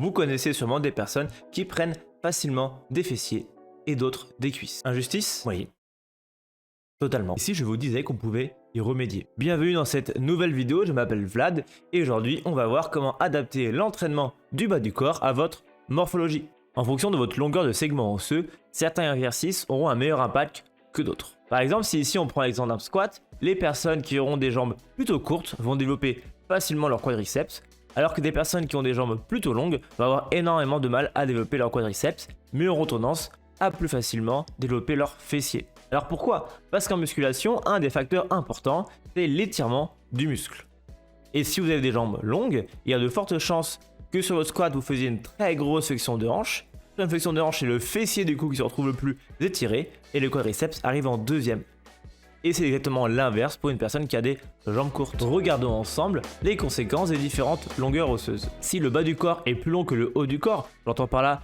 Vous connaissez sûrement des personnes qui prennent facilement des fessiers et d'autres des cuisses. Injustice? Oui. Totalement. Ici, je vous disais qu'on pouvait y remédier. Bienvenue dans cette nouvelle vidéo, je m'appelle Vlad et aujourd'hui, on va voir comment adapter l'entraînement du bas du corps à votre morphologie. En fonction de votre longueur de segment osseux, certains exercices auront un meilleur impact que d'autres. Par exemple, si ici on prend l'exemple d'un squat, les personnes qui auront des jambes plutôt courtes vont développer facilement leur quadriceps, alors que des personnes qui ont des jambes plutôt longues vont avoir énormément de mal à développer leur quadriceps, mais auront tendance à plus facilement développer leurs fessiers. Alors pourquoi? Parce qu'en musculation, un des facteurs importants, c'est l'étirement du muscle. Et si vous avez des jambes longues, il y a de fortes chances que sur votre squat, vous faisiez une très grosse flexion de hanche. La flexion de hanche, c'est le fessier du coup qui se retrouve le plus étiré, et le quadriceps arrive en deuxième. Et c'est exactement l'inverse pour une personne qui a des jambes courtes. Regardons ensemble les conséquences des différentes longueurs osseuses. Si le bas du corps est plus long que le haut du corps, j'entends par là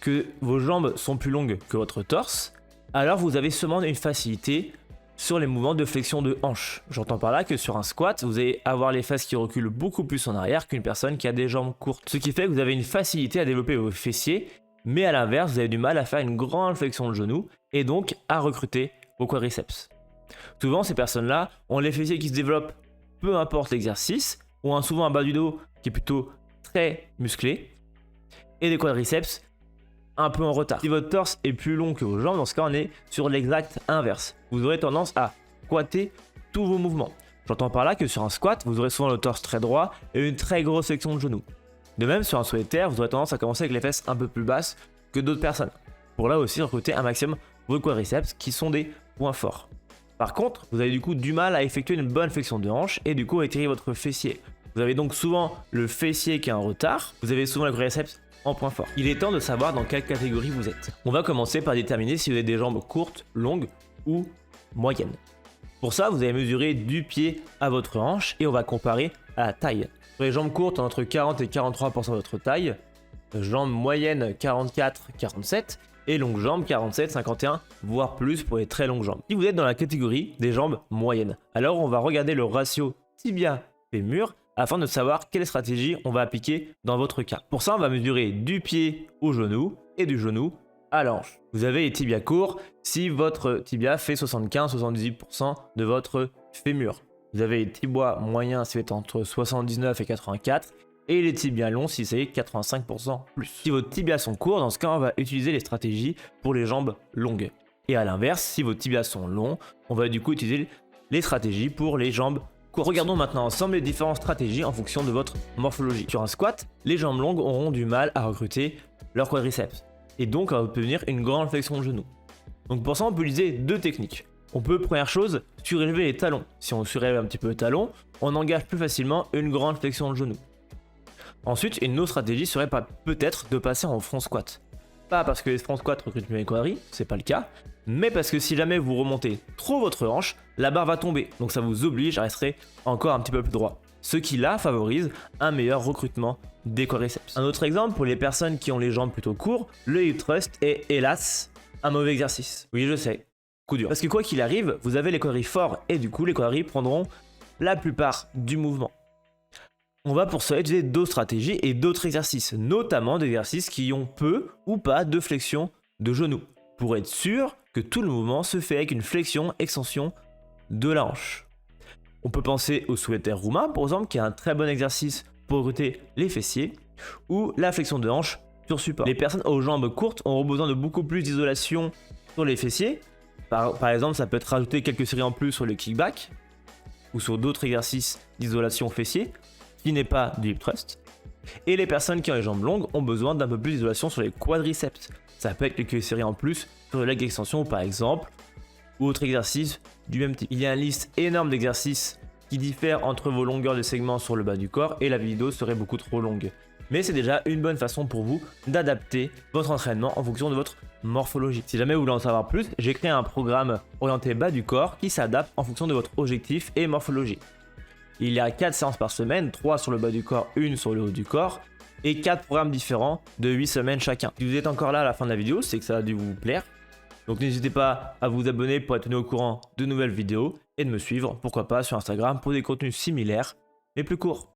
que vos jambes sont plus longues que votre torse, alors vous avez sûrement une facilité sur les mouvements de flexion de hanche. J'entends par là que sur un squat, vous allez avoir les fesses qui reculent beaucoup plus en arrière qu'une personne qui a des jambes courtes. Ce qui fait que vous avez une facilité à développer vos fessiers, mais à l'inverse, vous avez du mal à faire une grande flexion de genou et donc à recruter vos quadriceps. Souvent, ces personnes-là ont les fessiers qui se développent peu importe l'exercice, ont souvent un bas du dos qui est plutôt très musclé et des quadriceps un peu en retard. Si votre torse est plus long que vos jambes, dans ce cas on est sur l'exact inverse. Vous aurez tendance à squatter tous vos mouvements. J'entends par là que sur un squat, vous aurez souvent le torse très droit et une très grosse flexion de genou. De même, sur un solitaire, vous aurez tendance à commencer avec les fesses un peu plus basses que d'autres personnes. Pour là aussi recruter un maximum vos quadriceps qui sont des points forts. Par contre, vous avez du coup du mal à effectuer une bonne flexion de hanche et du coup à étirer votre fessier. Vous avez donc souvent le fessier qui est en retard, vous avez souvent le quadriceps en point fort. Il est temps de savoir dans quelle catégorie vous êtes. On va commencer par déterminer si vous avez des jambes courtes, longues ou moyennes. Pour ça, vous allez mesurer du pied à votre hanche et on va comparer à la taille. Pour les jambes courtes, entre 40 et 43% de votre taille, jambes moyennes 44-47 et longues jambes 47-51, voire plus pour les très longues jambes. Si vous êtes dans la catégorie des jambes moyennes, alors on va regarder le ratio tibia-fémur afin de savoir quelle stratégie on va appliquer dans votre cas. Pour ça, on va mesurer du pied au genou et du genou à la hanche. Vous avez les tibias courts si votre tibia fait 75-78% de votre fémur. Vous avez les tibias moyens si c'est entre 79 et 84 et les tibias longs si c'est 85% plus. Si vos tibias sont courts, dans ce cas, on va utiliser les stratégies pour les jambes longues. Et à l'inverse, si vos tibias sont longs, on va du coup utiliser les stratégies pour les jambes courtes. Regardons maintenant ensemble les différentes stratégies en fonction de votre morphologie. Sur un squat, les jambes longues auront du mal à recruter leur quadriceps et donc à obtenir une grande flexion de genou. Donc pour ça, on peut utiliser deux techniques. On peut, première chose, surélever les talons. Si on surélève un petit peu le talon, on engage plus facilement une grande flexion de genou. Ensuite, une autre stratégie serait peut-être de passer en front squat. Pas parce que les front squats recrutent mieux les quadris, c'est pas le cas, mais parce que si jamais vous remontez trop votre hanche, la barre va tomber, donc ça vous oblige à rester encore un petit peu plus droit. Ce qui là favorise un meilleur recrutement des quadriceps. Un autre exemple pour les personnes qui ont les jambes plutôt courtes, le hip thrust est hélas un mauvais exercice. Oui, je sais, coup dur. Parce que quoi qu'il arrive, vous avez les quadris forts et du coup les quadris prendront la plupart du mouvement. On va pour cela utiliser d'autres stratégies et d'autres exercices, notamment des exercices qui ont peu ou pas de flexion de genou, pour être sûr que tout le mouvement se fait avec une flexion-extension de la hanche. On peut penser au soulevé roumain, par exemple, qui est un très bon exercice pour recruter les fessiers, ou la flexion de hanche sur support. Les personnes aux jambes courtes auront besoin de beaucoup plus d'isolation sur les fessiers. Par exemple, ça peut être rajouter quelques séries en plus sur le kickback, ou sur d'autres exercices d'isolation fessiers, qui n'est pas du hip thrust. Et les personnes qui ont les jambes longues ont besoin d'un peu plus d'isolation sur les quadriceps. Ça peut être quelques séries en plus sur le leg extension par exemple, ou autre exercice du même type. Il y a une liste énorme d'exercices qui diffèrent entre vos longueurs de segments sur le bas du corps et la vidéo serait beaucoup trop longue. Mais c'est déjà une bonne façon pour vous d'adapter votre entraînement en fonction de votre morphologie. Si jamais vous voulez en savoir plus, j'ai créé un programme orienté bas du corps qui s'adapte en fonction de votre objectif et morphologie. Il y a 4 séances par semaine, 3 sur le bas du corps, 1 sur le haut du corps, et 4 programmes différents de 8 semaines chacun. Si vous êtes encore là à la fin de la vidéo, c'est que ça a dû vous plaire. Donc n'hésitez pas à vous abonner pour être tenu au courant de nouvelles vidéos et de me suivre, pourquoi pas sur Instagram pour des contenus similaires mais plus courts.